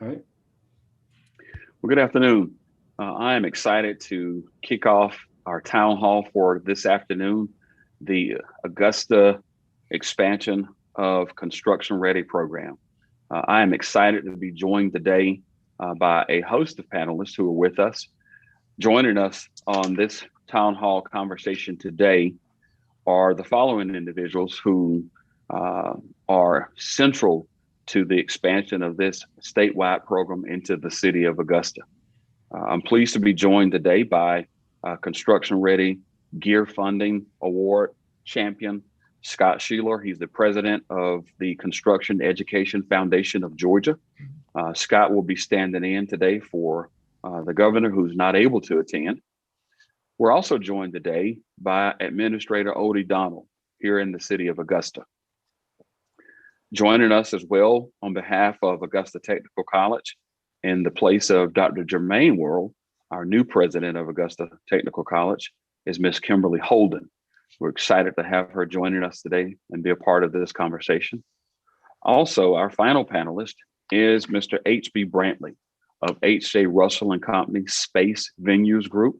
All right. Well, good afternoon. I am excited to kick off our town hall for this afternoon, the Augusta expansion of Construction Ready program. I am excited to be joined today by a host of panelists who are with us. Joining us on this town hall conversation today are the following individuals who are central to the expansion of this statewide program into the city of Augusta. I'm pleased to be joined today by Construction Ready Gear Funding Award champion, Scott Sheeler. He's the president of the Construction Education Foundation of Georgia. Scott will be standing in today for the governor who's not able to attend. We're also joined today by Administrator Odie Donald here in the city of Augusta. Joining us as well on behalf of Augusta Technical College in the place of Dr. Jermaine Worrell, our new president of Augusta Technical College, is Miss Kimberly Holden. We're excited to have her joining us today and be a part of this conversation. Also, our final panelist is Mr. H.B. Brantley of H.J. Russell and Company Space Venues Group.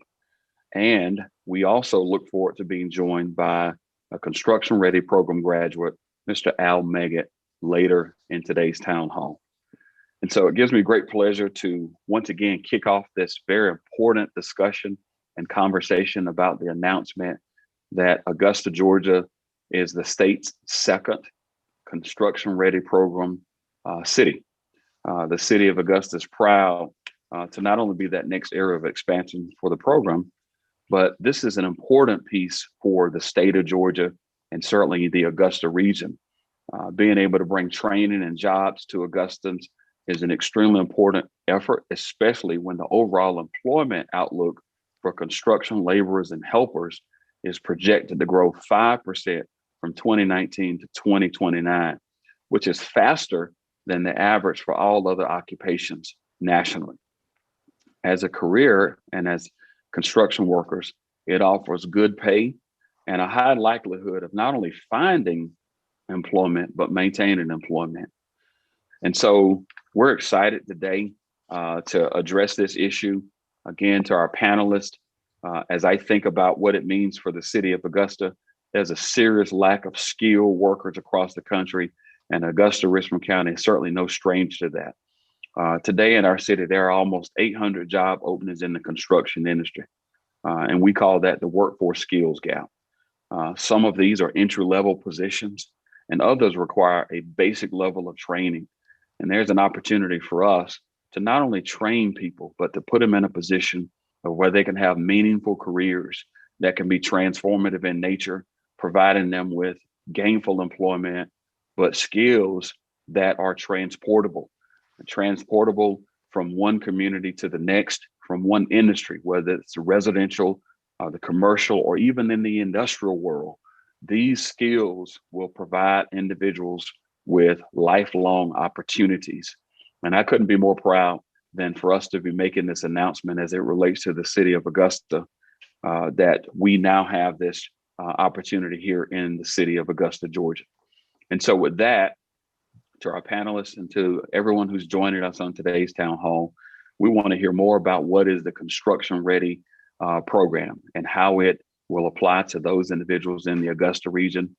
And we also look forward to being joined by a Construction Ready program graduate, Mr. Al Meggett, later in today's town hall. And so it gives me great pleasure to once again kick off this very important discussion and conversation about the announcement that Augusta, Georgia is the state's second construction ready program city. The city of Augusta is proud to not only be that next area of expansion for the program, but this is an important piece for the state of Georgia and certainly the Augusta region. Being able to bring training and jobs to Augustans is an extremely important effort, especially when the overall employment outlook for construction laborers and helpers is projected to grow 5% from 2019 to 2029, which is faster than the average for all other occupations nationally. As a career and as construction workers, it offers good pay and a high likelihood of not only finding employment, but maintaining employment. And so we're excited today to address this issue. Again, to our panelists, as I think about what it means for the city of Augusta, there's a serious lack of skilled workers across the country, and Augusta, Richmond County is certainly no stranger to that. Today in our city, there are almost 800 job openings in the construction industry, and we call that the workforce skills gap. Some of these are entry-level positions, and others require a basic level of training. And there's an opportunity for us to not only train people, but to put them in a position of where they can have meaningful careers that can be transformative in nature, providing them with gainful employment, but skills that are transportable from one community to the next, from one industry, whether it's the residential, the commercial, or even in the industrial world. These skills will provide individuals with lifelong opportunities. And I couldn't be more proud than for us to be making this announcement as it relates to the city of Augusta, that we now have this opportunity here in the city of Augusta, Georgia. And so with that, to our panelists and to everyone who's joining us on today's town hall, we want to hear more about what is the Construction Ready program and how it will apply to those individuals in the Augusta region.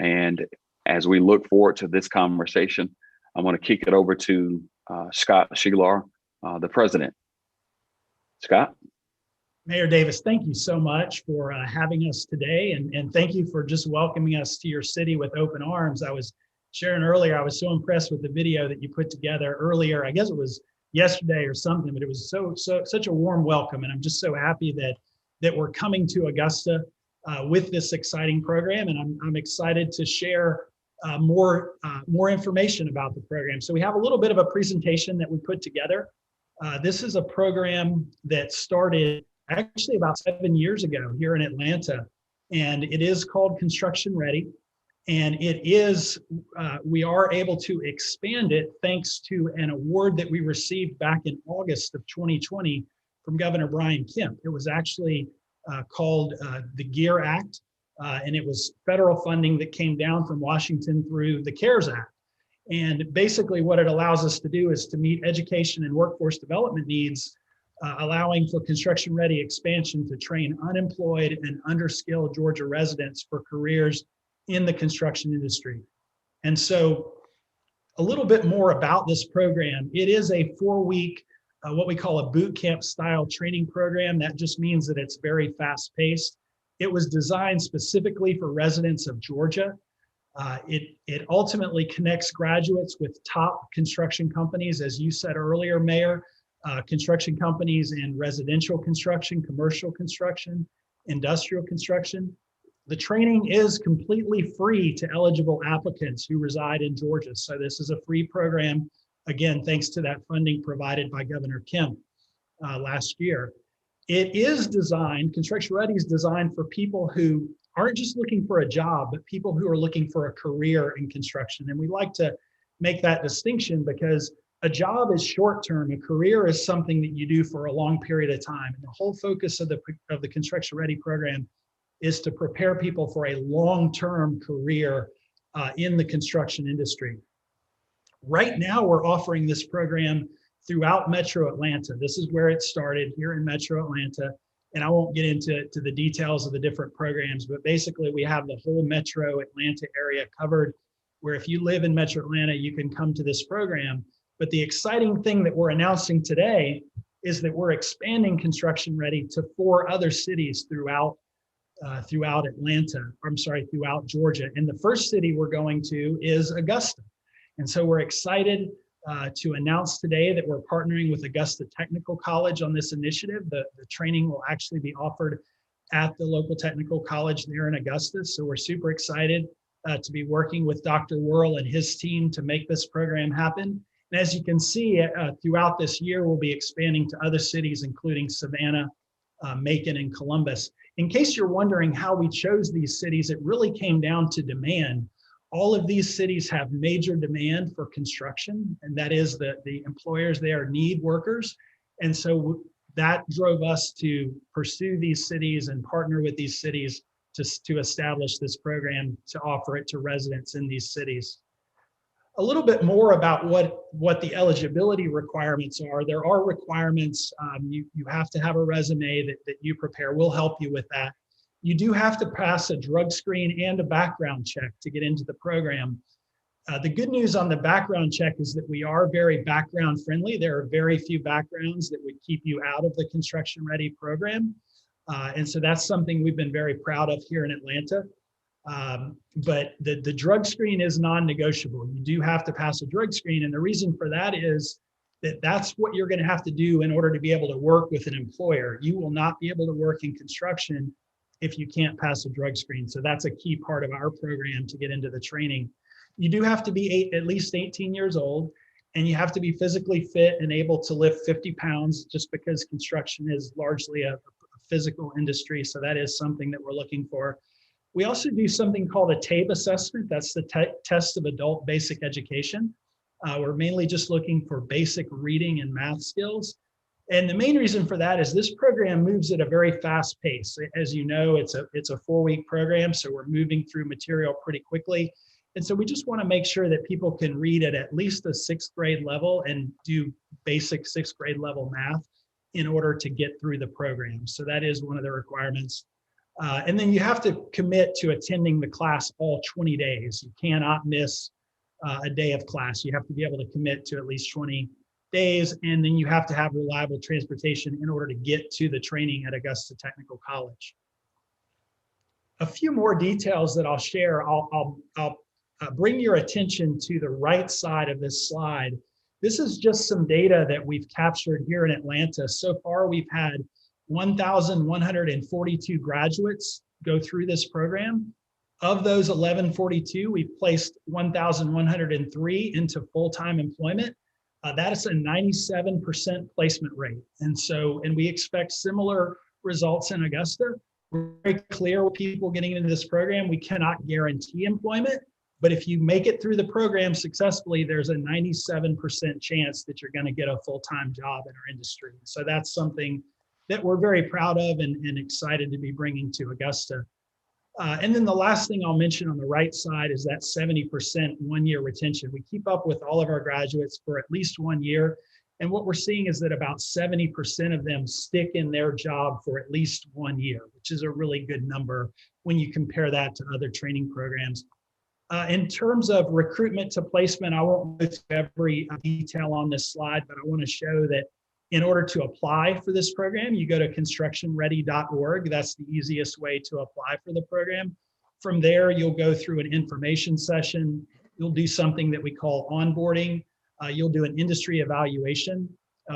And as we look forward to this conversation, I want to kick it over to Scott Sheeler, the president. Scott? Mayor Davis, thank you so much for having us today. And thank you for just welcoming us to your city with open arms. I was sharing earlier, I was so impressed with the video that you put together earlier. I guess it was yesterday or something, but it was such a warm welcome. And I'm just so happy that we're coming to Augusta with this exciting program. And I'm excited to share more information about the program. So we have a little bit of a presentation that we put together. This is a program that started actually about 7 years ago here in Atlanta, and it is called Construction Ready. And it is, we are able to expand it thanks to an award that we received back in August of 2020 from Governor Brian Kemp. It was actually called the GEAR Act, and it was federal funding that came down from Washington through the CARES Act. And basically what it allows us to do is to meet education and workforce development needs, allowing for construction-ready expansion to train unemployed and underskilled Georgia residents for careers in the construction industry. And so a little bit more about this program. It is a 4-week, what we call a boot camp style training program. That just means that it's very fast paced. It was designed specifically for residents of Georgia. It ultimately connects graduates with top construction companies, as you said earlier, Mayor, construction companies in residential construction, commercial construction, industrial construction. The training is completely free to eligible applicants who reside in Georgia. So this is a free program, again, thanks to that funding provided by Governor Kemp last year. It is designed, Construction Ready is designed for people who aren't just looking for a job, but people who are looking for a career in construction. And we like to make that distinction because a job is short-term, a career is something that you do for a long period of time. And the whole focus of the Construction Ready program is to prepare people for a long-term career in the construction industry. Right now, we're offering this program throughout Metro Atlanta. This is where it started, here in Metro Atlanta. And I won't get into the details of the different programs, but basically we have the whole Metro Atlanta area covered, where if you live in Metro Atlanta, you can come to this program. But the exciting thing that we're announcing today is that we're expanding Construction Ready to 4 other cities throughout Georgia. And the first city we're going to is Augusta. And so we're excited to announce today that we're partnering with Augusta Technical College on this initiative. The training will actually be offered at the local technical college there in Augusta. So we're super excited to be working with Dr. Worrell and his team to make this program happen. And as you can see, throughout this year, we'll be expanding to other cities, including Savannah, Macon, and Columbus. In case you're wondering how we chose these cities, it really came down to demand. All of these cities have major demand for construction, and that is the employers there need workers. And so that drove us to pursue these cities and partner with these cities to establish this program, to offer it to residents in these cities. A little bit more about what the eligibility requirements are. There are requirements. You have to have a resume that you prepare. We'll help you with that. You do have to pass a drug screen and a background check to get into the program. The good news on the background check is that we are very background friendly. There are very few backgrounds that would keep you out of the Construction Ready program. And so that's something we've been very proud of here in Atlanta. But the drug screen is non-negotiable. You do have to pass a drug screen. And the reason for that is that that's what you're going to have to do in order to be able to work with an employer. You will not be able to work in construction if you can't pass a drug screen. So that's a key part of our program to get into the training. You do have to be at least 18 years old, and you have to be physically fit and able to lift 50 pounds, just because construction is largely a physical industry. So that is something that we're looking for. We also do something called a TABE assessment. That's the test of adult basic education. We're mainly just looking for basic reading and math skills. And the main reason for that is this program moves at a very fast pace. As you know, it's a 4-week program, so we're moving through material pretty quickly. And so we just want to make sure that people can read at least a 6th grade level and do basic 6th grade level math in order to get through the program. So that is one of the requirements. And then you have to commit to attending the class all 20 days. You cannot miss a day of class. You have to be able to commit to at least 20 days, and then you have to have reliable transportation in order to get to the training at Augusta Technical College. A few more details that I'll share. I'll bring your attention to the right side of this slide. This is just some data that we've captured here in Atlanta. So far, we've had 1,142 graduates go through this program. Of those 1,142, we've placed 1,103 into full-time employment. That is a 97% placement rate. And we expect similar results in Augusta. We're very clear with people getting into this program. We cannot guarantee employment, but if you make it through the program successfully, there's a 97% chance that you're going to get a full-time job in our industry. So that's something that we're very proud of and excited to be bringing to Augusta. And then the last thing I'll mention on the right side is that 70% one-year retention. We keep up with all of our graduates for at least 1 year. And what we're seeing is that about 70% of them stick in their job for at least 1 year, which is a really good number when you compare that to other training programs. In terms of recruitment to placement, I won't go through every detail on this slide, but I want to show that in order to apply for this program, you go to constructionready.org. That's the easiest way to apply for the program. From there, you'll go through an information session. You'll do something that we call onboarding. You'll do an industry evaluation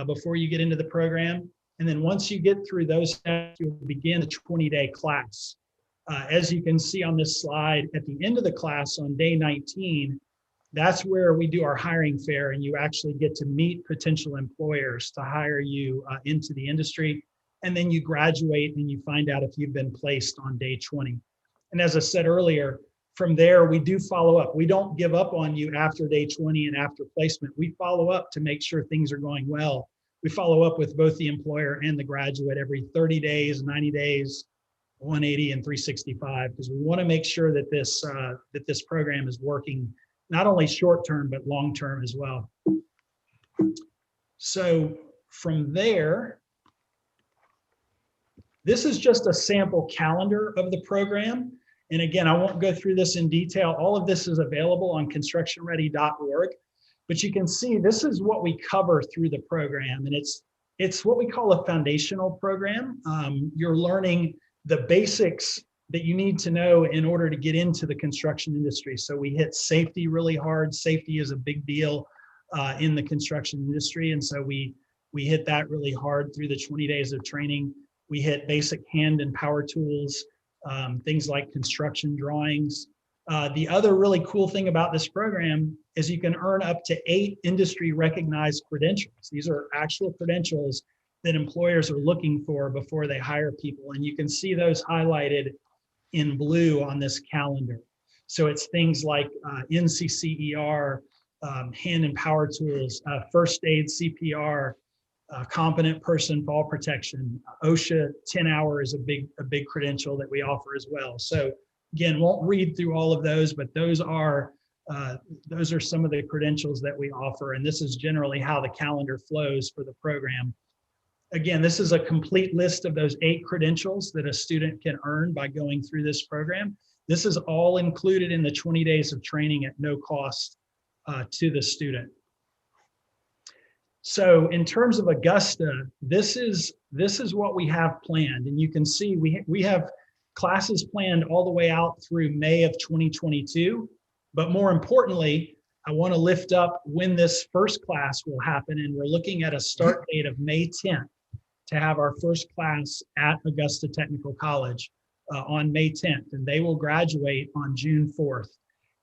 before you get into the program. And then once you get through those steps, you'll begin a 20-day class. As you can see on this slide, at the end of the class on day 19, that's where we do our hiring fair, and you actually get to meet potential employers to hire you into the industry. And then you graduate and you find out if you've been placed on day 20. And as I said earlier, from there, we do follow up. We don't give up on you after day 20 and after placement. We follow up to make sure things are going well. We follow up with both the employer and the graduate every 30 days, 90 days, 180 and 365, because we want to make sure that this program is working not only short term, but long term as well. So from there, this is just a sample calendar of the program. And again, I won't go through this in detail. All of this is available on constructionready.org, but you can see this is what we cover through the program. And it's what we call a foundational program. You're learning the basics that you need to know in order to get into the construction industry. So we hit safety really hard. Safety is a big deal in the construction industry. And so we hit that really hard through the 20 days of training. We hit basic hand and power tools, things like construction drawings. The other really cool thing about this program is you can earn up to 8 industry recognized credentials. These are actual credentials that employers are looking for before they hire people. And you can see those highlighted in blue on this calendar. So it's things like NCCER, hand and power tools, first aid, CPR, competent person fall protection. OSHA 10 hour is a big credential that we offer as well. So again, won't read through all of those, but those are some of the credentials that we offer. And this is generally how the calendar flows for the program. Again, this is a complete list of those 8 credentials that a student can earn by going through this program. This is all included in the 20 days of training at no cost to the student. So in terms of Augusta, this is what we have planned. And you can see we have classes planned all the way out through May of 2022. But more importantly, I want to lift up when this first class will happen. And we're looking at a start date of May 10th to have our first class at Augusta Technical College on May 10th. And they will graduate on June 4th.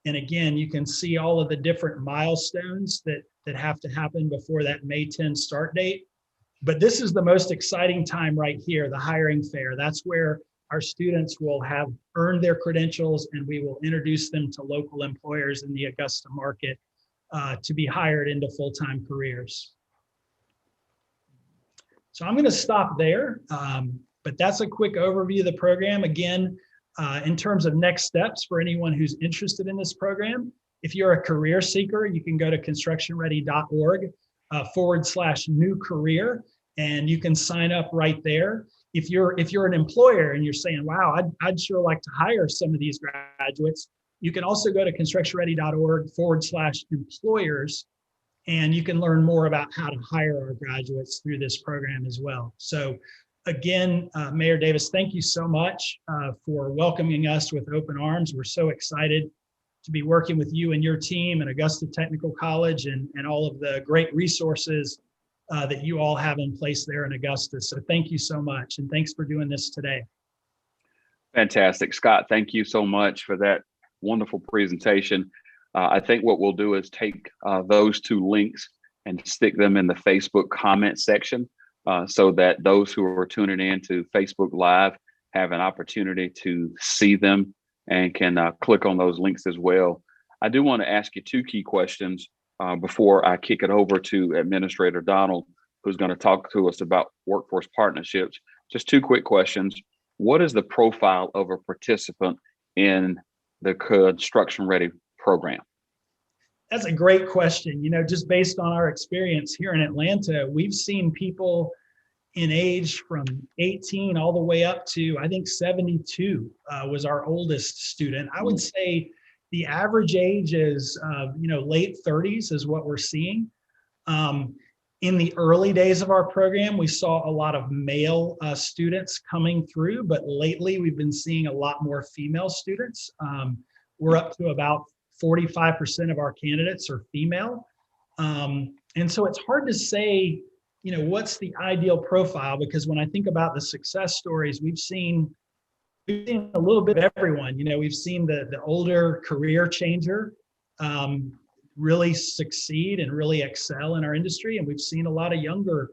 And again, you can see all of the different milestones that have to happen before that May 10 start date. But this is the most exciting time right here, the hiring fair. That's where our students will have earned their credentials, and we will introduce them to local employers in the Augusta market to be hired into full-time careers. So I'm going to stop there, but that's a quick overview of the program. Again, in terms of next steps for anyone who's interested in this program, if you're a career seeker, you can go to constructionready.org /new career, and you can sign up right there. If you're an employer and you're saying, wow, I'd sure like to hire some of these graduates, you can also go to constructionready.org /employers, and you can learn more about how to hire our graduates through this program as well. So again, Mayor Davis, thank you so much for welcoming us with open arms. We're so excited to be working with you and your team at Augusta Technical College and all of the great resources that you all have in place there in Augusta. So thank you so much. And thanks for doing this today. Fantastic. Scott, thank you so much for that wonderful presentation. I think what we'll do is take those 2 links and stick them in the Facebook comment section so that those who are tuning in to Facebook Live have an opportunity to see them and can click on those links as well. I do want to ask you 2 key questions before I kick it over to Administrator Donald, who's going to talk to us about workforce partnerships. Just 2 quick questions. what is the profile of a participant in the construction ready program? That's a great question. Just based on our experience here in Atlanta, we've seen people in age from 18 all the way up to, I think 72 was our oldest student. I would say the average age is, late 30s is what we're seeing. In the early days of our program, we saw a lot of male students coming through, but lately we've been seeing a lot more female students. We're up to about 45% of our candidates are female. And so it's hard to say, what's the ideal profile, because when I think about the success stories, we've seen a little bit of everyone. We've seen the older career changer really succeed and really excel in our industry. And we've seen a lot of younger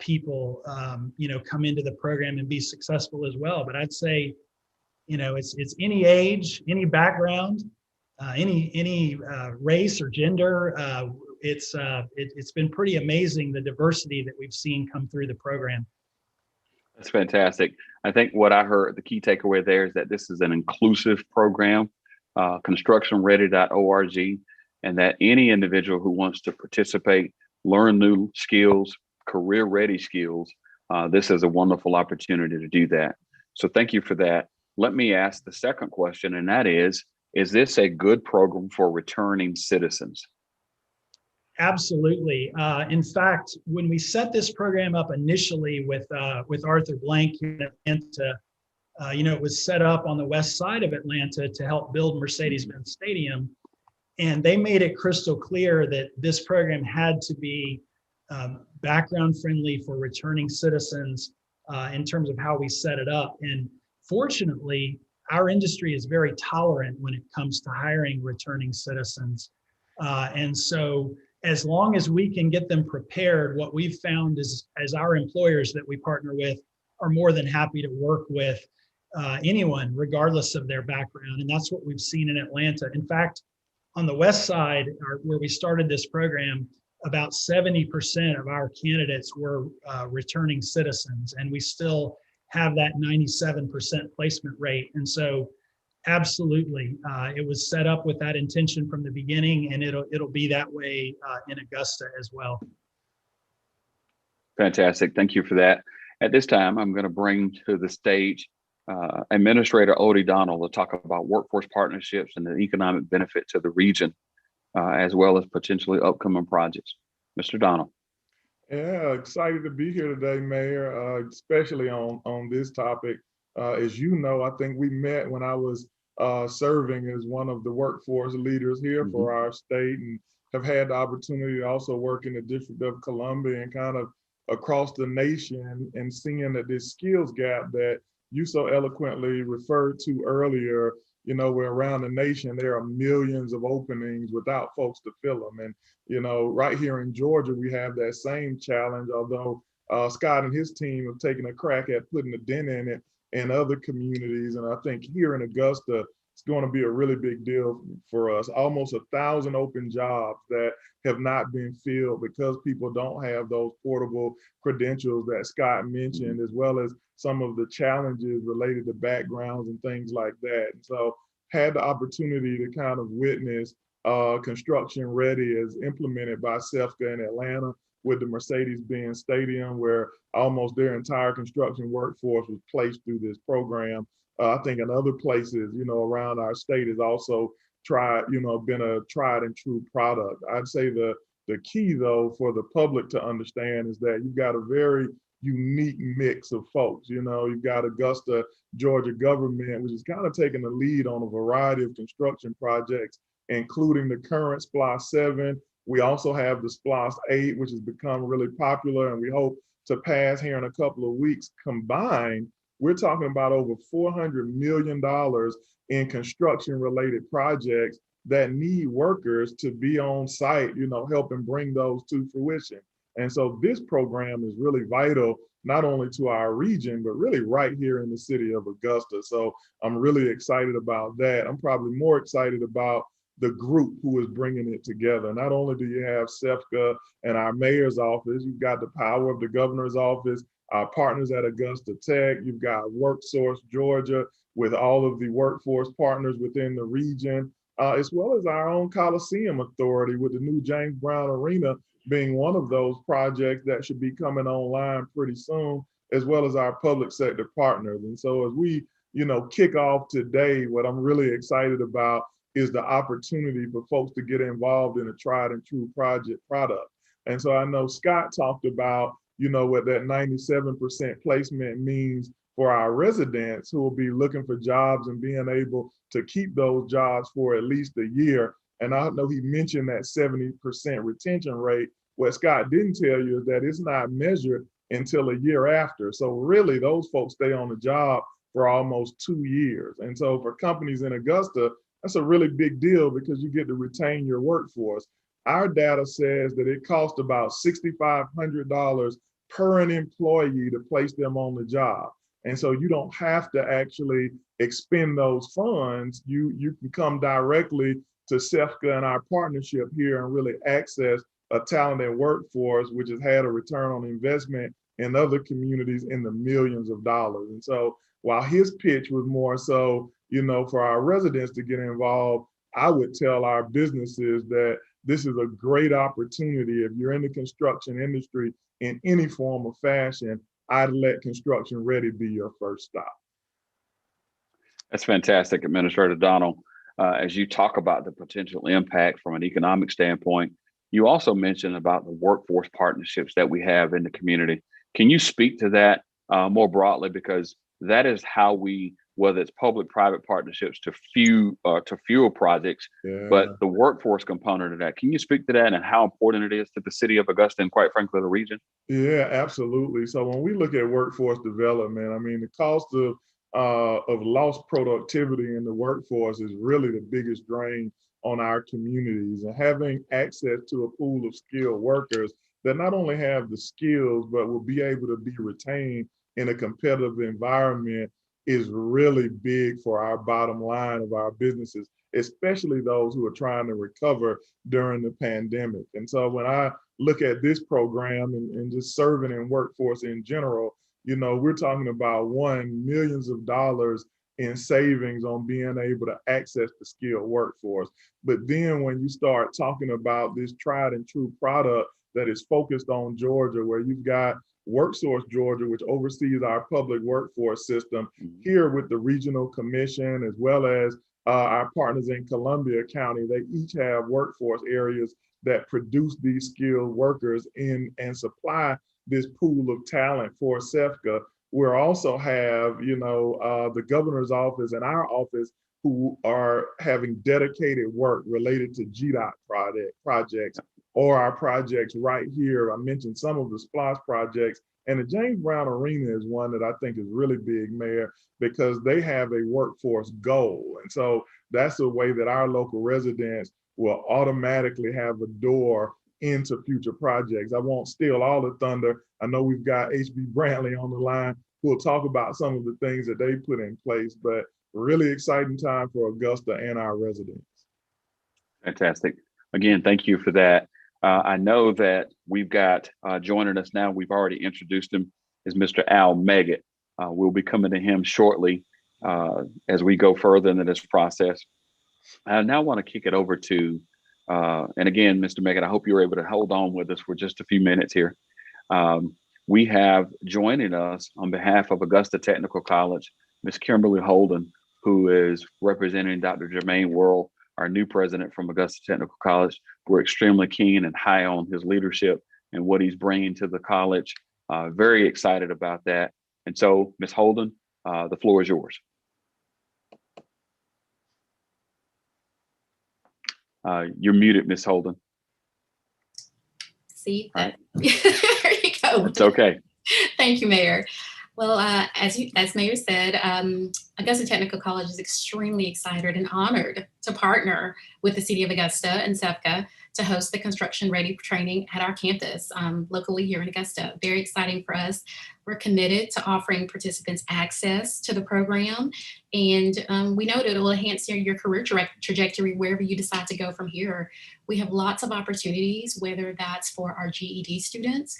people, come into the program and be successful as well. But I'd say, it's any age, any background, any race or gender. It's been pretty amazing, the diversity that we've seen come through the program. That's fantastic. I think what I heard, the key takeaway there is that this is an inclusive program, constructionready.org, and that any individual who wants to participate, learn new skills, career ready skills, this is a wonderful opportunity to do that. So thank you for that. Let me ask the second question, and that is this a good program for returning citizens? Absolutely. In fact, when we set this program up initially with Arthur Blank here in Atlanta, it was set up on the west side of Atlanta to help build Mercedes-Benz Stadium. And they made it crystal clear that this program had to be background friendly for returning citizens in terms of how we set it up. And fortunately, our industry is very tolerant when it comes to hiring returning citizens. And so as long as we can get them prepared, what we've found is, as our employers that we partner with are more than happy to work with anyone, regardless of their background. And that's what we've seen in Atlanta. In fact, on the west side, where we started this program, about 70% of our candidates were returning citizens, and we still have that 97% placement rate. And so absolutely, it was set up with that intention from the beginning, and it'll be that way in Augusta as well. Fantastic. Thank you for that. At this time, I'm going to bring to the stage Administrator Odie Donald to talk about workforce partnerships and the economic benefit to the region, as well as potentially upcoming projects. Mr. Donald. Yeah, excited to be here today, Mayor, especially on this topic. As you know, I think we met when I was serving as one of the workforce leaders here for our state, and have had the opportunity to also work in the District of Columbia and kind of across the nation, and seeing that this skills gap that you so eloquently referred to earlier, where around the nation, there are millions of openings without folks to fill them. And, right here in Georgia, we have that same challenge, although Scott and his team have taken a crack at putting a dent in it in other communities. And I think here in Augusta, it's going to be a really big deal for us. Almost 1,000 open jobs that have not been filled because people don't have those portable credentials that Scott mentioned, as well as some of the challenges related to backgrounds and things like that. And so had the opportunity to kind of witness Construction Ready as implemented by SEFCA in Atlanta with the Mercedes-Benz Stadium, where almost their entire construction workforce was placed through this program. I think in other places, around our state is also been a tried and true product. I'd say the key though for the public to understand is that you've got a very unique mix of folks. You've got Augusta, Georgia government, which is kind of taking the lead on a variety of construction projects, including the current SPLOST 7. We also have the SPLOST 8, which has become really popular, and we hope to pass here in a couple of weeks. Combined, we're talking about over $400 million in construction-related projects that need workers to be on site, helping bring those to fruition. And so this program is really vital, not only to our region, but really right here in the city of Augusta. So I'm really excited about that. I'm probably more excited about the group who is bringing it together. Not only do you have SEFCA and our mayor's office, you've got the power of the governor's office, our partners at Augusta Tech, you've got WorkSource Georgia with all of the workforce partners within the region, as well as our own Coliseum Authority with the new James Brown Arena being one of those projects that should be coming online pretty soon, as well as our public sector partners. And so as we, kick off today, what I'm really excited about is the opportunity for folks to get involved in a tried and true product. And so I know Scott talked about, what that 97% placement means for our residents who will be looking for jobs and being able to keep those jobs for at least a year. And I know he mentioned that 70% retention rate. What Scott didn't tell you is that it's not measured until a year after. So really those folks stay on the job for almost 2 years. And so for companies in Augusta, that's a really big deal because you get to retain your workforce. Our data says that it costs about $6,500 per an employee to place them on the job. And so you don't have to actually expend those funds. You can come directly to SEFCA and our partnership here and really access a talented workforce, which has had a return on investment in other communities in the millions of dollars. And so while his pitch was more so, for our residents to get involved, I would tell our businesses that this is a great opportunity. If you're in the construction industry in any form or fashion, I'd let Construction Ready be your first stop. That's fantastic, Administrator Donald. As you talk about the potential impact from an economic standpoint, you also mentioned about the workforce partnerships that we have in the community. Can you speak to that more broadly? Because that is how we, whether it's public-private partnerships to fuel projects, but the workforce component of that. Can you speak to that and how important it is to the city of Augusta and quite frankly, the region? Yeah, absolutely. So when we look at workforce development, I mean, the cost of lost productivity in the workforce is really the biggest drain on our communities, and having access to a pool of skilled workers that not only have the skills, but will be able to be retained in a competitive environment is really big for our bottom line of our businesses, especially those who are trying to recover during the pandemic. And so when I look at this program and just serving in workforce in general, we're talking about millions of dollars in savings on being able to access the skilled workforce. But then when you start talking about this tried and true product that is focused on Georgia, where you've got WorkSource Georgia, which oversees our public workforce system, here with the regional commission, as well as our partners in Columbia County, they each have workforce areas that produce these skilled workers and supply this pool of talent for SEFCA. We also have, the governor's office and our office who are having dedicated work related to GDOT projects or our projects right here. I mentioned some of the SPLOST projects, and the James Brown Arena is one that I think is really big, Mayor, because they have a workforce goal. And so that's a way that our local residents will automatically have a door into future projects. I won't steal all the thunder. I know we've got HB Brantley on the line who will talk about some of the things that they put in place, but really exciting time for Augusta and our residents. Fantastic. Again, thank you for that. I know that we've got joining us now, we've already introduced him, is Mr. Al Meggett. We'll be coming to him shortly as we go further into this process. I now want to kick it over to, and again, Mr. Meggett, I hope you're able to hold on with us for just a few minutes here. We have joining us on behalf of Augusta Technical College, Ms. Kimberly Holden, who is representing Dr. Jermaine Worrell, our new president from Augusta Technical College. We're extremely keen and high on his leadership and what he's bringing to the college. Very excited about that. And so, Ms. Holden, the floor is yours. You're muted, Ms. Holden. See that? There you go. It's okay. Thank you, Mayor. Well, as Mayor said, Augusta Technical College is extremely excited and honored to partner with the City of Augusta and SEPCA to host the construction ready training at our campus locally here in Augusta. Very exciting for us. We're committed to offering participants access to the program, and we know that it will enhance your career trajectory wherever you decide to go from here. We have lots of opportunities, whether that's for our GED students.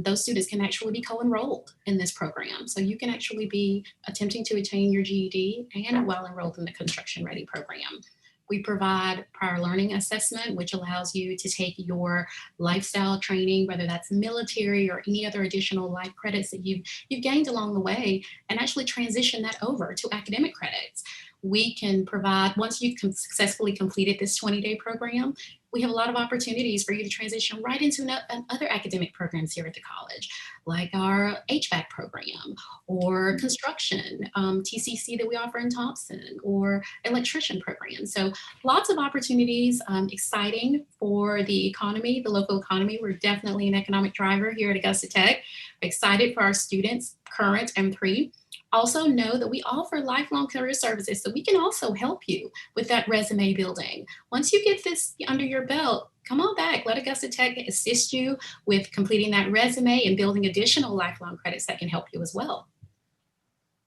Those students can actually be co-enrolled in this program. So you can actually be attempting to attain your GED and while enrolled in the Construction Ready program. We provide prior learning assessment, which allows you to take your lifestyle training, whether that's military or any other additional life credits that you've gained along the way, and actually transition that over to academic credits. We can provide, once you've successfully completed this 20-day program, we have a lot of opportunities for you to transition right into other academic programs here at the college, like our HVAC program or construction, TCC that we offer in Thompson, or electrician program. So lots of opportunities, exciting for the economy, the local economy. We're definitely an economic driver here at Augusta Tech. We're excited for our students, current and pre. Also know that we offer lifelong career services, so we can also help you with that resume building. Once you get this under your belt, come on back. Let Augusta Tech assist you with completing that resume and building additional lifelong credits that can help you as well.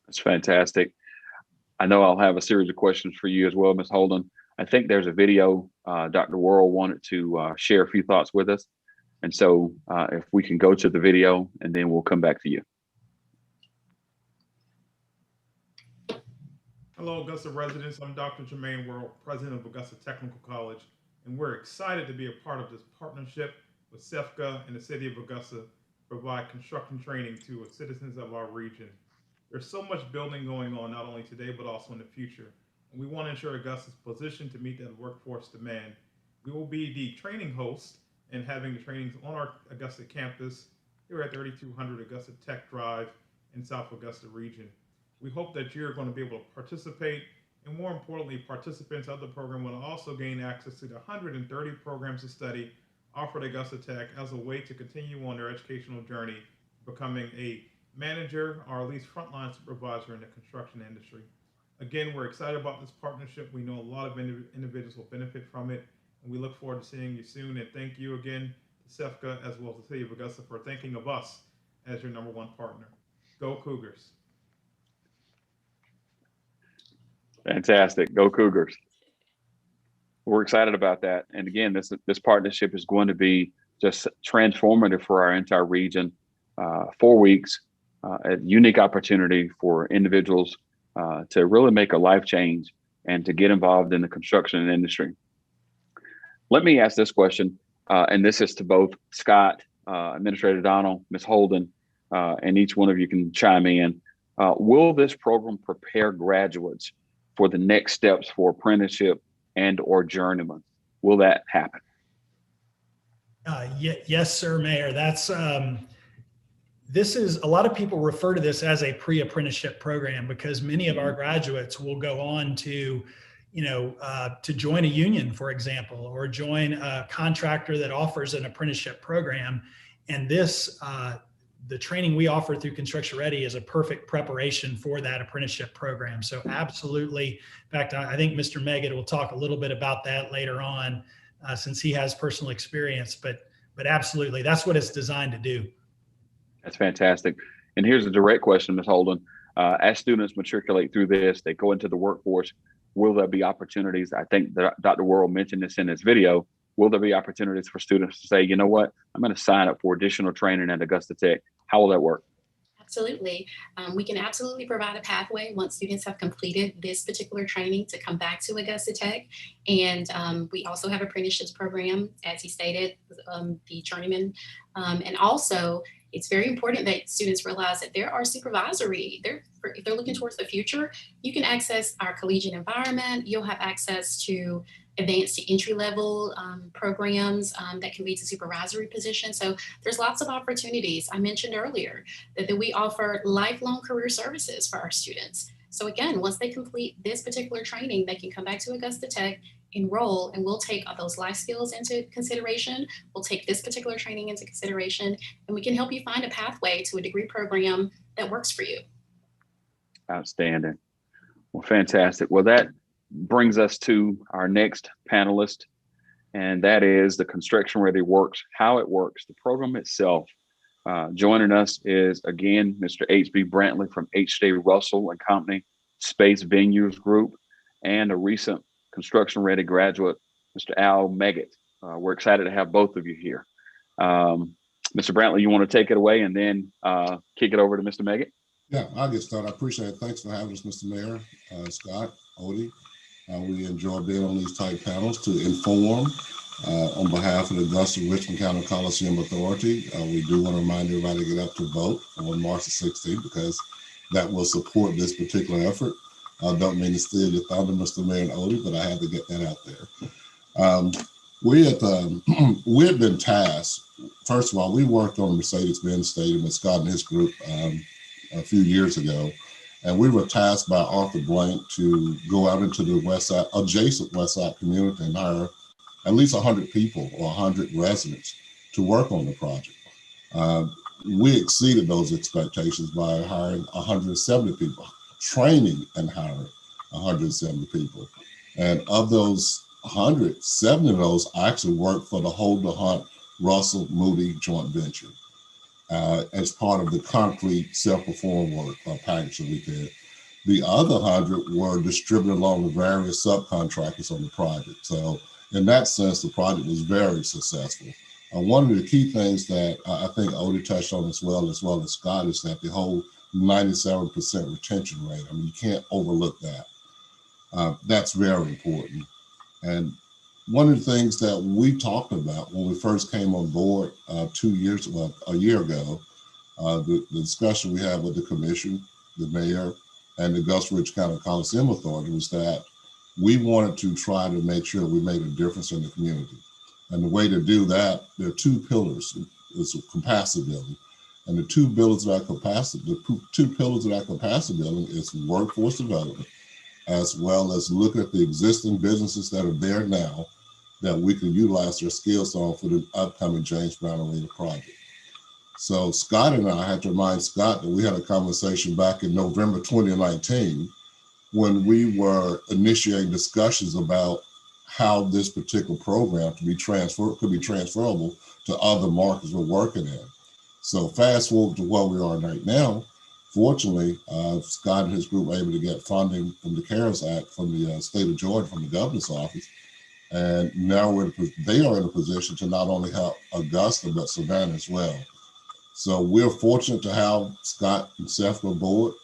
That's fantastic. I know I'll have a series of questions for you as well, Ms. Holden. I think there's a video Dr. Worrell wanted to share a few thoughts with us. And so if we can go to the video and then we'll come back to you. Hello, Augusta residents. I'm Dr. Jermaine Worrell, president of Augusta Technical College, and we're excited to be a part of this partnership with SEPCA and the City of Augusta to provide construction training to citizens of our region. There's so much building going on, not only today, but also in the future, and we want to ensure Augusta's positioned to meet that workforce demand. We will be the training host and having the trainings on our Augusta campus here at 3200 Augusta Tech Drive in South Augusta region. We hope that you're going to be able to participate, and more importantly, participants of the program will also gain access to the 130 programs of study offered at Augusta Tech as a way to continue on their educational journey, becoming a manager or at least frontline supervisor in the construction industry. Again, we're excited about this partnership. We know a lot of individuals will benefit from it, and we look forward to seeing you soon. And thank you again to SEPCA as well as the City of Augusta for thinking of us as your #1 partner. Go Cougars. Fantastic. Go Cougars. We're excited about that. And again, this partnership is going to be just transformative for our entire region. 4 weeks, a unique opportunity for individuals to really make a life change and to get involved in the construction industry. Let me ask this question, and this is to both Scott, Administrator Donald, Ms. Holden, and each one of you can chime in. Will this program prepare graduates for the next steps for apprenticeship and or journeyman? Will that happen? Yes, sir, Mayor. That's this is, a lot of people refer to this as a pre-apprenticeship program because many of our graduates will go on to, to join a union, for example, or join a contractor that offers an apprenticeship program. And this, the training we offer through Construction Ready is a perfect preparation for that apprenticeship program. So absolutely. In fact, I think Mr. Meggett will talk a little bit about that later on since he has personal experience, but absolutely, that's what it's designed to do. That's fantastic. And here's a direct question, Ms. Holden. As students matriculate through this, they go into the workforce, will there be opportunities? I think that Dr. Worrell mentioned this in his video. Will there be opportunities for students to say, you know what, I'm going to sign up for additional training at Augusta Tech? How will that work? Absolutely. We can absolutely provide a pathway once students have completed this particular training to come back to Augusta Tech. And we also have apprenticeships program, as he stated, the journeyman. And also, it's very important that students realize that there are supervisory, if they're looking towards the future, you can access our collegiate environment. You'll have access to advanced to entry-level programs that can lead to supervisory positions. So there's lots of opportunities. I mentioned earlier that we offer lifelong career services for our students. So again, once they complete this particular training, they can come back to Augusta Tech, enroll, and we'll take those life skills into consideration. We'll take this particular training into consideration, and we can help you find a pathway to a degree program that works for you. Outstanding. Well, fantastic. Well, that brings us to our next panelist, and that is the Construction Ready Works, how it works, the program itself. Joining us is, again, Mr. H.B. Brantley from H.J. Russell and Company, Space Venues Group, and a recent Construction Ready graduate, Mr. Al Meggett. We're excited to have both of you here. Mr. Brantley, you want to take it away and then kick it over to Mr. Meggett? Yeah, I'll get started. I appreciate it. Thanks for having us, Mr. Mayor, Scott, Odie. We enjoy being on these type panels to inform on behalf of the Augusta Richmond County Coliseum Authority. We do want to remind everybody to get up to vote on March the 16th because that will support this particular effort. I don't mean to steal your thunder, Mr. Mayor and Odie, but I had to get that out there. We had been tasked. First of all, we worked on the Mercedes-Benz Stadium with Scott and his group a few years ago, and we were tasked by Arthur Blank to go out into the West Side, adjacent West Side community and hire at least 100 people or 100 residents to work on the project. We exceeded those expectations by hiring 170 people, training and hiring 170 people. And of those 100, 70 of those actually worked for the Hold the Hunt Russell Moody joint venture as part of the concrete self-perform work package that we did. The other 100 were distributed along the various subcontractors on the project. So in that sense, the project was very successful. One of the key things that I think Odie touched on as well as Scott is that the whole 97% retention rate. I mean, you can't overlook that. That's very important. And one of the things that we talked about when we first came on board a year ago, the discussion we had with the commission, the mayor, and the Augusta Richmond County Coliseum Authority was that we wanted to try to make sure we made a difference in the community. And the way to do that, there are two pillars. It's capacity building. And the two pillars of that capacity building is workforce development, as well as look at the existing businesses that are there now that we can utilize their skills on for the upcoming James Brown Arena project. So Scott and I had to remind Scott that we had a conversation back in November 2019 when we were initiating discussions about how this particular program could be transferable to other markets we're working in. So fast forward to where we are right now. Fortunately, Scott and his group were able to get funding from the CARES Act from the state of Georgia, from the governor's office. And now they are in a position to not only help Augusta, but Savannah as well. So we're fortunate to have Scott and Seth aboard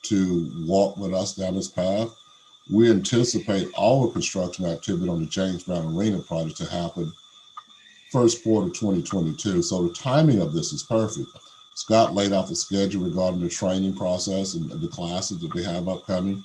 to walk with us down this path. We anticipate all the construction activity on the James Brown Arena project to happen first quarter 2022. So the timing of this is perfect. Scott laid out the schedule regarding the training process and the classes that they have upcoming.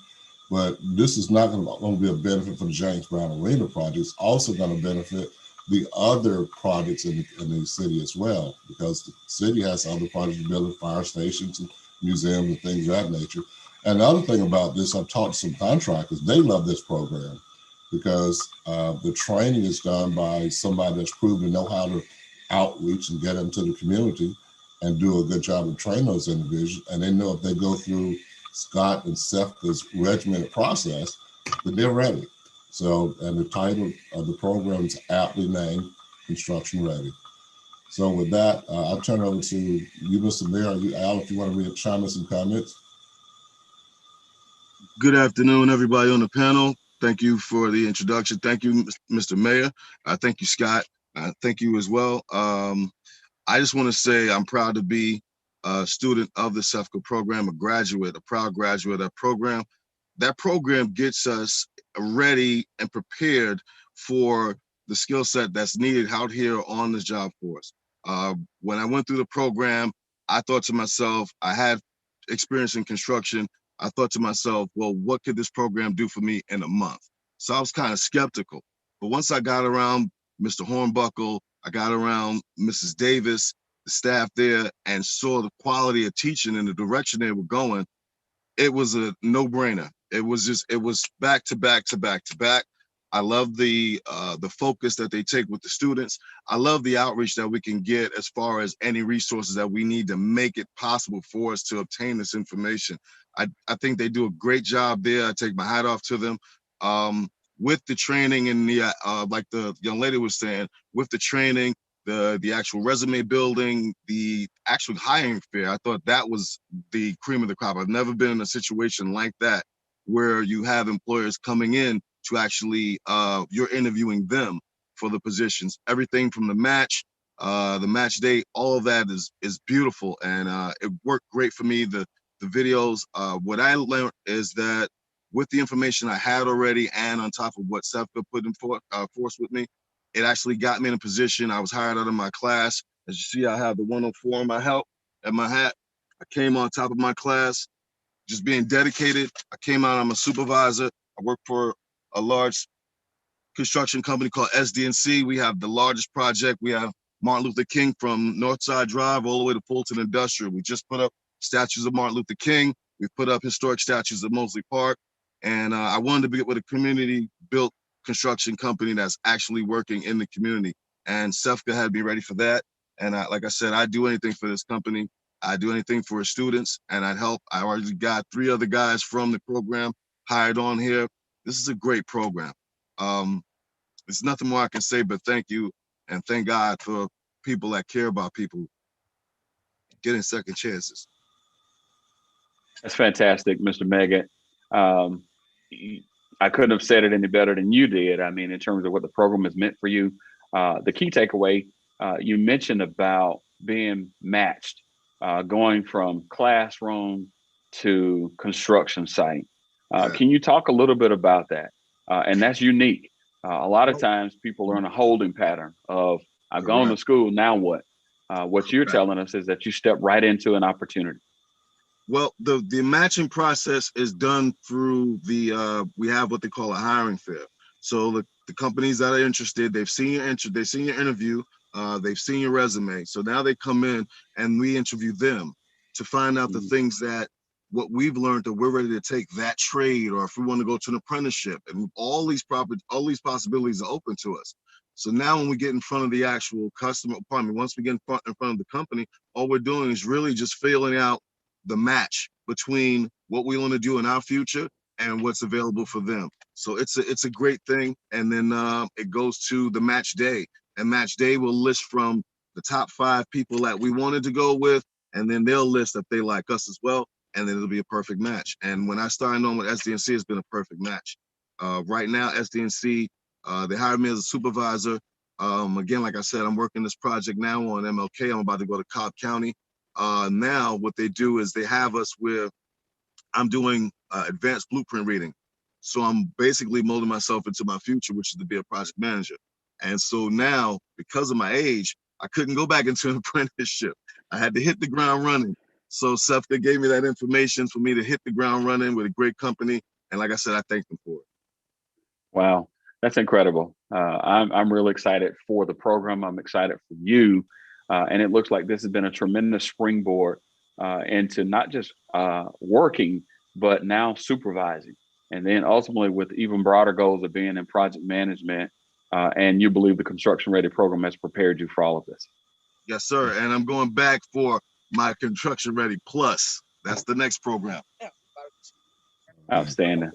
But this is not going to be a benefit for the James Brown Arena project. It's also going to benefit the other projects in the city as well, because the city has other projects building fire stations and museums and things of that nature. And the other thing about this, I've talked to some contractors, they love this program because the training is done by somebody that's proven to know how to outreach and get into the community and do a good job of training those individuals. And they know if they go through Scott and Seth's regimented process, that they're ready. So, and the title of the program is aptly named Construction Ready. So with that, I'll turn it over to you, Mr. Mayor, you, Al, if you want to chime in some comments. Good afternoon, everybody on the panel. Thank you for the introduction. Thank you, Mr. Mayor. Thank you, Scott. Thank you as well. I just want to say I'm proud to be a student of the CEFCA program, a proud graduate of that program. That program gets us ready and prepared for the skill set that's needed out here on the job force. When I went through the program, I thought to myself, I had experience in construction. I thought to myself, well, what could this program do for me in a month? So I was kind of skeptical. But once I got around Mr. Hornbuckle, I got around Mrs. Davis, the staff there, and saw the quality of teaching and the direction they were going, it was a no-brainer. It was back to back to back to back. I love the focus that they take with the students. I love the outreach that we can get as far as any resources that we need to make it possible for us to obtain this information. I think they do a great job there. I take my hat off to them. With the training and the like the young lady was saying, with the training, the actual resume building, the actual hiring fair, I thought that was the cream of the crop. I've never been in a situation like that where you have employers coming in to actually, you're interviewing them for the positions. Everything from the match day, all of that is beautiful, and it worked great for me. The videos, what I learned is that with the information I had already, and on top of what SEFCA put in force with me, it actually got me in a position. I was hired out of my class. As you see, I have the 104 in my hat. I came on top of my class, just being dedicated. I came out, I'm a supervisor. I work for a large construction company called SDNC. We have the largest project. We have Martin Luther King from Northside Drive all the way to Fulton Industrial. We just put up statues of Martin Luther King. We put up historic statues of Mosley Park. And I wanted to be with a community-built construction company that's actually working in the community. And SEFCA had me ready for that. And like I said, I'd do anything for this company. I'd do anything for students, and I'd help. I already got 3 other guys from the program hired on here. This is a great program. There's nothing more I can say but thank you, and thank God for people that care about people getting second chances. That's fantastic, Mr. Meggett. I couldn't have said it any better than you did. I mean, in terms of what the program has meant for you. The key takeaway, you mentioned about being matched, going from classroom to construction site. Can you talk a little bit about that? And that's unique. A lot of times people are in a holding pattern of, I've gone to school, now what? What you're telling us is that you step right into an opportunity. Well, the matching process is done through we have what they call a hiring fair. So the companies that are interested, they've seen your interview, they've seen your resume. So now they come in and we interview them to find out the things that what we've learned that we're ready to take that trade, or if we want to go to an apprenticeship, and all these possibilities are open to us. So now when we get in front of the actual customer, once we get in front of the company, all we're doing is really just filling out the match between what we want to do in our future and what's available for them. So it's a great thing. And then it goes to the match day, and match day will list from the top 5 people that we wanted to go with, and then they'll list if they like us as well, and then it'll be a perfect match. And when I started on with SDNC, it's been a perfect match. Right now, SDNC, they hired me as a supervisor. Again, like I said, I'm working this project now on MLK. I'm about to go to Cobb County. Now what they do is they have us where I'm doing advanced blueprint reading. So I'm basically molding myself into my future, which is to be a project manager. And so now, because of my age, I couldn't go back into an apprenticeship. I had to hit the ground running. So SEFCA gave me that information for me to hit the ground running with a great company. And like I said, I thank them for it. Wow, that's incredible. I'm really excited for the program. I'm excited for you. And it looks like this has been a tremendous springboard into not just working, but now supervising. And then ultimately with even broader goals of being in project management. And you believe the Construction Ready program has prepared you for all of this. Yes, sir. And I'm going back for my Construction Ready Plus. That's the next program. Outstanding.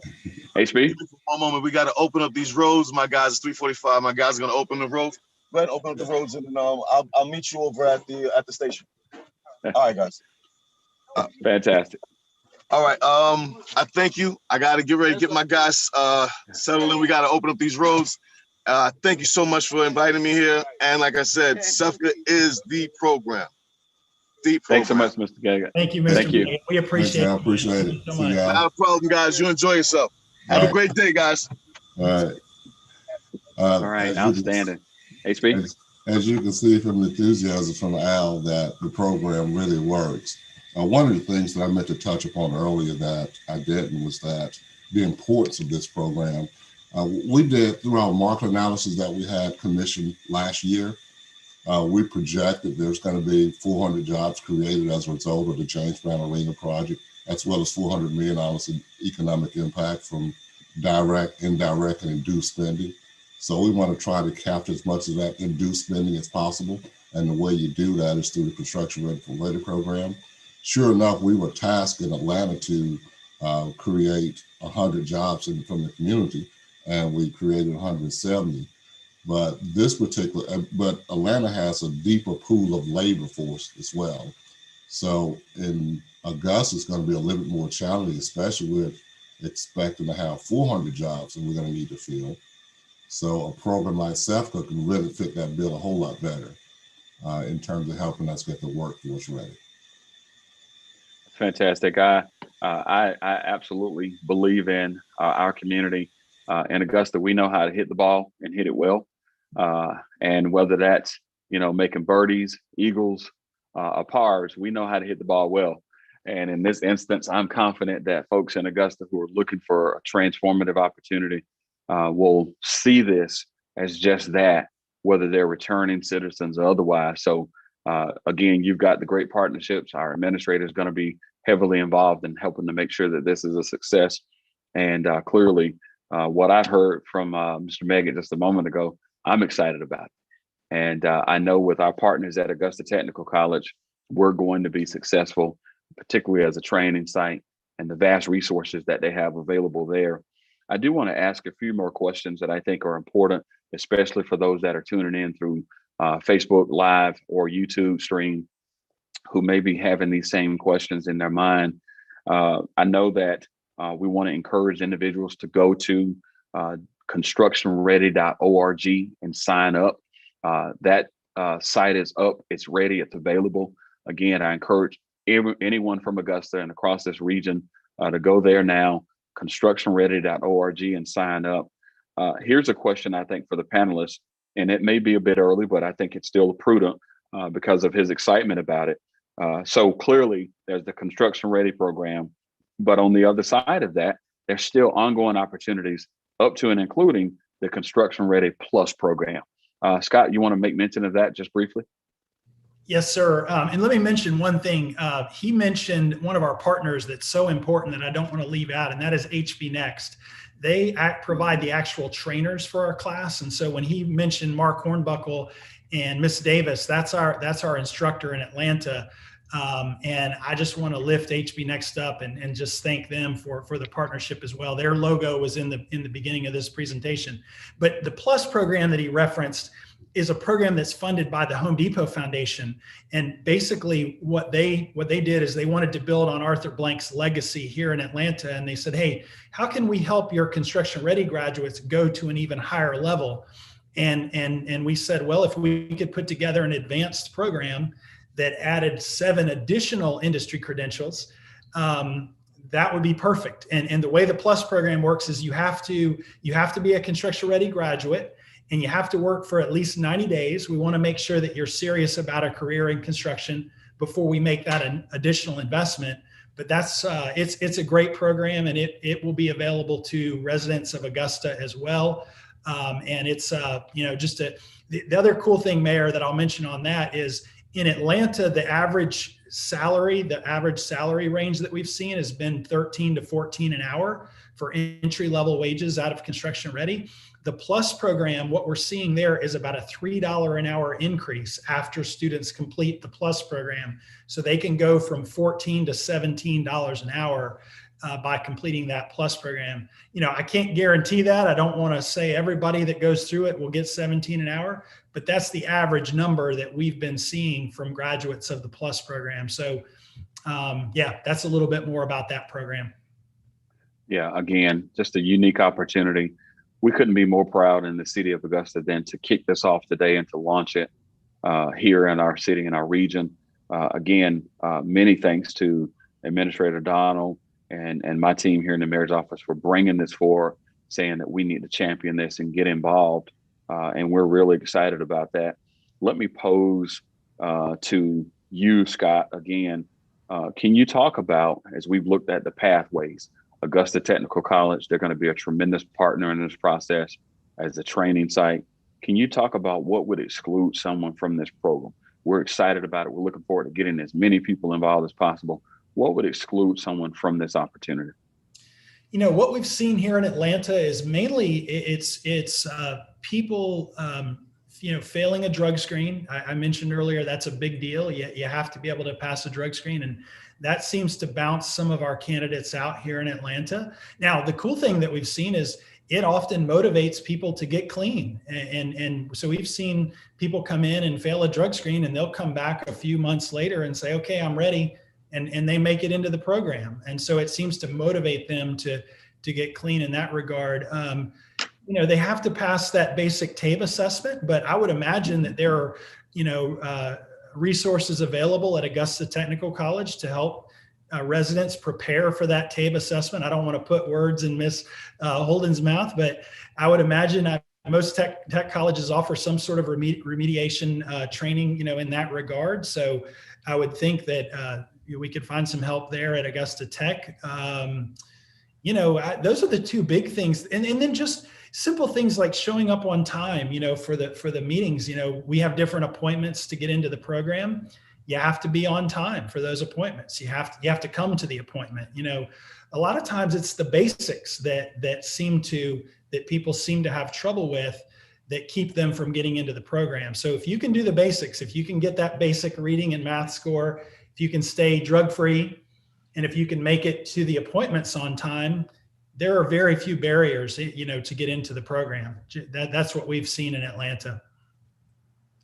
HB? One moment, we got to open up these roads. My guys, it's 3:45. My guys are going to open the roads. Go ahead and open up the roads, and then I'll meet you over at the station. All right, guys. Fantastic. All right. I thank you. I got to get ready to get my guys settled in. We got to open up these roads. Thank you so much for inviting me here. And like I said, SEFCA is the program. Thanks so much, Mr. Gaga. Thank you, Mr. Thank you. Gaga. We appreciate it. I appreciate it. Thank you so much. Not a problem, guys. You enjoy yourself. Have a great day, guys. All right. All right. Outstanding. HB? As you can see from the enthusiasm from Al, that the program really works. One of the things that I meant to touch upon earlier that I didn't was that the importance of this program. We did, through our market analysis that we had commissioned last year, we projected there's going to be 400 jobs created as a result of the James Brown Arena project as well as $400 million in economic impact from direct, indirect, and induced spending. So we want to try to capture as much of that induced spending as possible. And the way you do that is through the Construction Ready for Later program. Sure enough, we were tasked in Atlanta to create 100 jobs from the community, and we created 170. But but Atlanta has a deeper pool of labor force as well. So in Augusta, it's going to be a little bit more challenging, especially with expecting to have 400 jobs that we're going to need to fill. So a program like SEFCA can really fit that bill a whole lot better in terms of helping us get the workforce ready. Fantastic. I absolutely believe in our community. In Augusta, we know how to hit the ball and hit it well. And whether that's, making birdies, eagles, or pars, we know how to hit the ball well. And in this instance, I'm confident that folks in Augusta who are looking for a transformative opportunity will see this as just that, whether they're returning citizens or otherwise. So again, you've got the great partnerships. Our administrator is going to be heavily involved in helping to make sure that this is a success. And clearly, what I've heard from Mr. Meggett just a moment ago, I'm excited about it. And I know with our partners at Augusta Technical College, we're going to be successful, particularly as a training site and the vast resources that they have available there. I do want to ask a few more questions that I think are important, especially for those that are tuning in through Facebook Live or YouTube stream, who may be having these same questions in their mind. I know that we want to encourage individuals to go to constructionready.org and sign up. That site is up, it's ready, it's available. Again, I encourage anyone from Augusta and across this region to go there now, constructionready.org, and sign up. Here's a question I think for the panelists, and it may be a bit early, but I think it's still prudent because of his excitement about it. So clearly there's the Construction Ready program, but on the other side of that, there's still ongoing opportunities up to and including the Construction Ready Plus program. Scott, you want to make mention of that just briefly? Yes, sir. And let me mention one thing. He mentioned one of our partners that's so important that I don't want to leave out, and that is HB Next. They provide the actual trainers for our class. And so when he mentioned Mark Hornbuckle and Miss Davis, that's our instructor in Atlanta. And I just want to lift HB Next up and just thank them for the partnership as well. Their logo was in the beginning of this presentation. But the Plus program that he referenced is a program that's funded by the Home Depot Foundation. And basically what they did is they wanted to build on Arthur Blank's legacy here in Atlanta. And they said, hey, how can we help your construction ready graduates go to an even higher level? And we said, well, if we could put together an advanced program that added 7 additional industry credentials, that would be perfect. And the way the Plus program works is you have to be a construction ready graduate, and you have to work for at least 90 days. We want to make sure that you're serious about a career in construction before we make that an additional investment. But that's it's a great program, and it will be available to residents of Augusta as well. And it's the other cool thing, Mayor, that I'll mention on that is in Atlanta, the average salary range that we've seen has been 13 to 14 an hour for entry level wages out of construction ready. The Plus program, what we're seeing there is about a $3 an hour increase after students complete the Plus program. So they can go from $14 to $17 an hour by completing that Plus program. I can't guarantee that. I don't want to say everybody that goes through it will get 17 an hour, but that's the average number that we've been seeing from graduates of the Plus program. So that's a little bit more about that program. Yeah, again, just a unique opportunity. We couldn't be more proud in the city of Augusta than to kick this off today and to launch it here in our city, in our region. Many thanks to Administrator Donald and my team here in the mayor's office for bringing this forward, saying that we need to champion this and get involved. And we're really excited about that. Let me pose to you, Scott, again. Can you talk about, as we've looked at the pathways, Augusta Technical College, they're going to be a tremendous partner in this process as a training site. Can you talk about what would exclude someone from this program? We're excited about it. We're looking forward to getting as many people involved as possible. what would exclude someone from this opportunity? You know, what we've seen here in Atlanta is mainly it's people, you know, failing a drug screen. I mentioned earlier, that's a big deal. You have to be able to pass a drug screen, and that seems to bounce some of our candidates out here in Atlanta. Now, the cool thing that we've seen is it often motivates people to get clean. And so we've seen people come in and fail a drug screen, and they'll come back a few months later and say, okay, I'm ready. And they make it into the program. And so it seems to motivate them to get clean in that regard. You know, they have to pass that basic TABE assessment, but I would imagine that there are, you know, resources available at Augusta Technical College to help residents prepare for that TABE assessment. I don't want to put words in Ms. Holden's mouth, but I would imagine most tech colleges offer some sort of remediation training, you know, in that regard. So I would think that we could find some help there at Augusta Tech. You know, those are the two big things. And then just simple things like showing up on time, you know, for the meetings. You know, we have different appointments to get into the program. You have to be on time for those appointments. You have to come to the appointment. You know, a lot of times it's the basics that people seem to have trouble with that keep them from getting into the program. So if you can do the basics, if you can get that basic reading and math score, if you can stay drug-free, and if you can make it to the appointments on time, there are very few barriers, you know, to get into the program. That's what we've seen in Atlanta.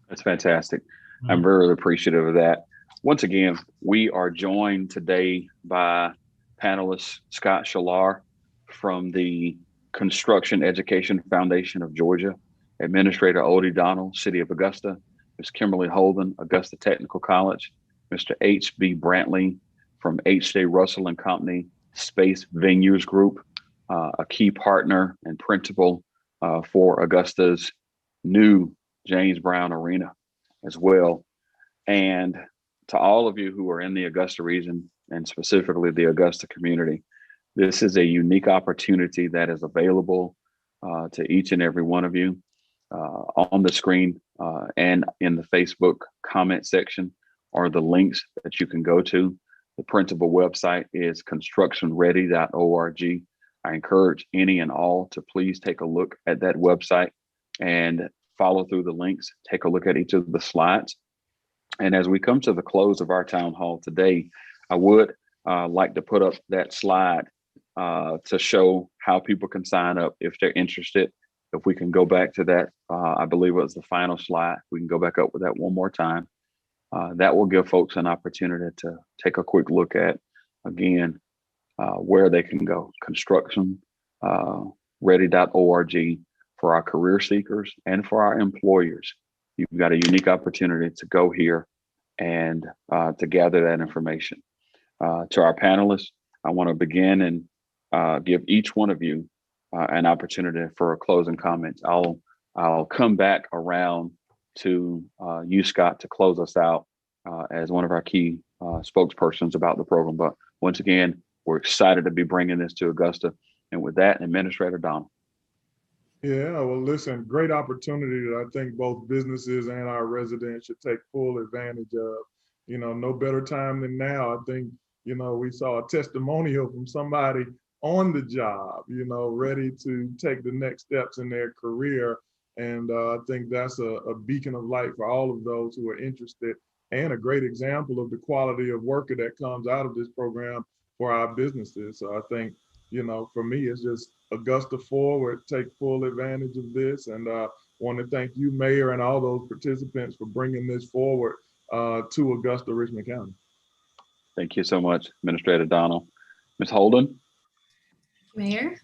That's fantastic. I'm very appreciative of that. Once again, we are joined today by panelist Scott Shalar from the Construction Education Foundation of Georgia, Administrator Odie Donald, City of Augusta, Ms. Kimberly Holden, Augusta Technical College, Mr. H.B. Brantley from H.J. Russell and Company Space Venues Group, a key partner and principal for Augusta's new James Brown Arena as well. And to all of you who are in the Augusta region and specifically the Augusta community, this is a unique opportunity that is available to each and every one of you on the screen and in the Facebook comment section are the links that you can go to. The principal website is constructionready.org. I encourage any and all to please take a look at that website and follow through the links, take a look at each of the slides. And as we come to the close of our town hall today, I would like to put up that slide to show how people can sign up if they're interested. If we can go back to that, I believe it was the final slide. We can go back up with that one more time. That will give folks an opportunity to take a quick look at, again, where they can go. Constructionready.org for our career seekers and for our employers. You've got a unique opportunity to go here and to gather that information. To our panelists, I want to begin and give each one of you an opportunity for a closing comment. I'll come back around to you, Scott, to close us out as one of our key spokespersons about the program. But once again, we're excited to be bringing this to Augusta. And with that, Administrator Donald. Yeah, well, listen, great opportunity that I think both businesses and our residents should take full advantage of. You know, no better time than now. I think, you know, we saw a testimonial from somebody on the job, you know, ready to take the next steps in their career. And I think that's a beacon of light for all of those who are interested, and a great example of the quality of worker that comes out of this program for our businesses. So I think, you know, for me, it's just Augusta forward, take full advantage of this. And want to thank you, Mayor, and all those participants for bringing this forward to Augusta, Richmond County. Thank you so much, Administrator Donald. Ms. Holden. Mayor,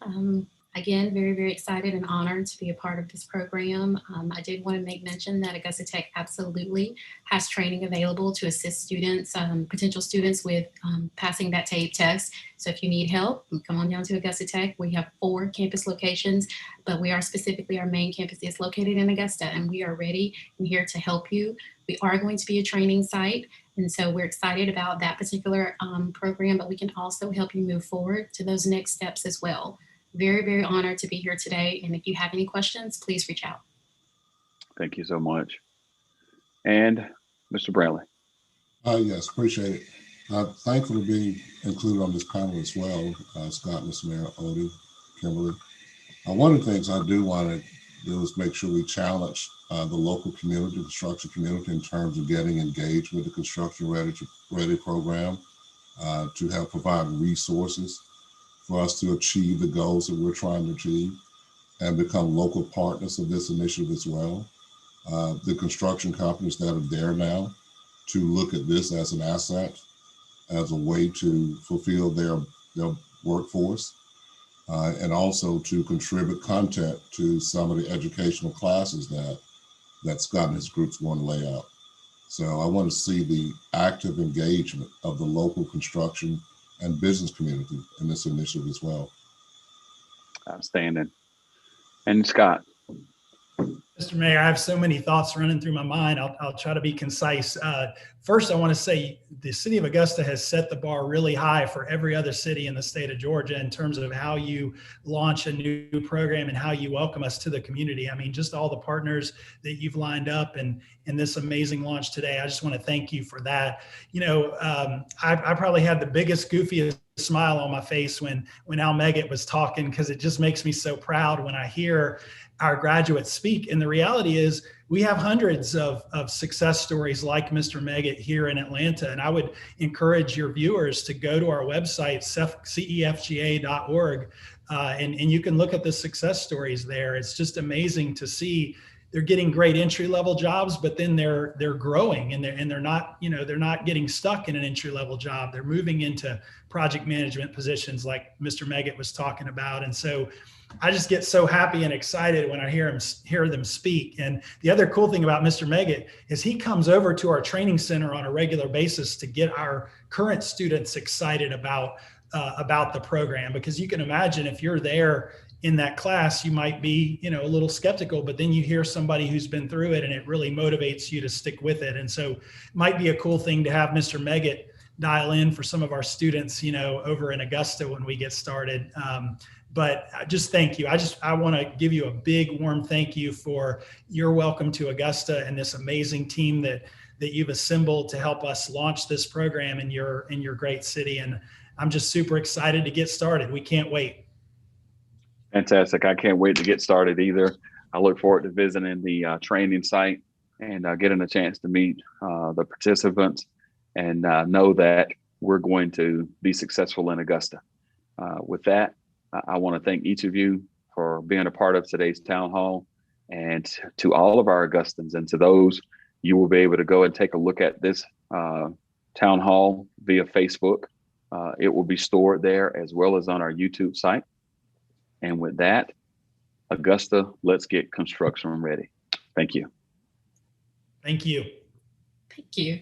again, very, very excited and honored to be a part of this program. I did want to make mention that Augusta Tech absolutely has training available to assist students, potential students with passing that TABE test. So if you need help, come on down to Augusta Tech. We have 4 campus locations, but we are specifically, our main campus is located in Augusta, and we are ready and here to help you. We are going to be a training site, and so we're excited about that particular program, but we can also help you move forward to those next steps as well. Very, very honored to be here today. And if you have any questions, please reach out. Thank you so much. And Mr. Brantley. Yes, appreciate it. Thankful to be included on this panel as well, Scott, Mr. Mayor, Odie, Kimberly. One of the things I do want to do is make sure we challenge the local community, the construction community, in terms of getting engaged with the Construction Ready program to help provide resources for us to achieve the goals that we're trying to achieve and become local partners of this initiative as well. The construction companies that are there now to look at this as an asset, as a way to fulfill their workforce, and also to contribute content to some of the educational classes that Scott and his group's going to lay out. So I want to see the active engagement of the local construction and business community in this initiative as well. Outstanding. And Scott. Mr. Mayor, I have so many thoughts running through my mind. I'll try to be concise. First, I want to say the city of Augusta has set the bar really high for every other city in the state of Georgia in terms of how you launch a new program and how you welcome us to the community. I mean, just all the partners that you've lined up and in this amazing launch today. I just want to thank you for that. You know, I probably had the biggest, goofiest smile on my face when Al Meggett was talking, because it just makes me so proud when I hear our graduates speak. And the reality is we have hundreds of success stories like Mr. Meggett here in Atlanta. And I would encourage your viewers to go to our website, cefga.org, and you can look at the success stories there. It's just amazing to see. They're getting great entry-level jobs, but then they're growing and they're not, you know, they're not getting stuck in an entry-level job. They're moving into project management positions like Mr. Meggett was talking about. And so I just get so happy and excited when I hear them speak. And the other cool thing about Mr. Meggett is he comes over to our training center on a regular basis to get our current students excited about the program, because you can imagine if you're there in that class, you might be, you know, a little skeptical, but then you hear somebody who's been through it and it really motivates you to stick with it. And so it might be a cool thing to have Mr. Meggett dial in for some of our students, you know, over in Augusta when we get started. But just thank you. I want to give you a big warm thank you for your welcome to Augusta and this amazing team that you've assembled to help us launch this program in your great city. And I'm just super excited to get started. We can't wait. Fantastic. I can't wait to get started either. I look forward to visiting the training site and getting a chance to meet the participants and know that we're going to be successful in Augusta. With that, I want to thank each of you for being a part of today's town hall, and to all of our Augustans, and to those, you will be able to go and take a look at this town hall via Facebook. It will be stored there as well as on our YouTube site. And with that, Augusta, let's get construction ready. Thank you. Thank you. Thank you.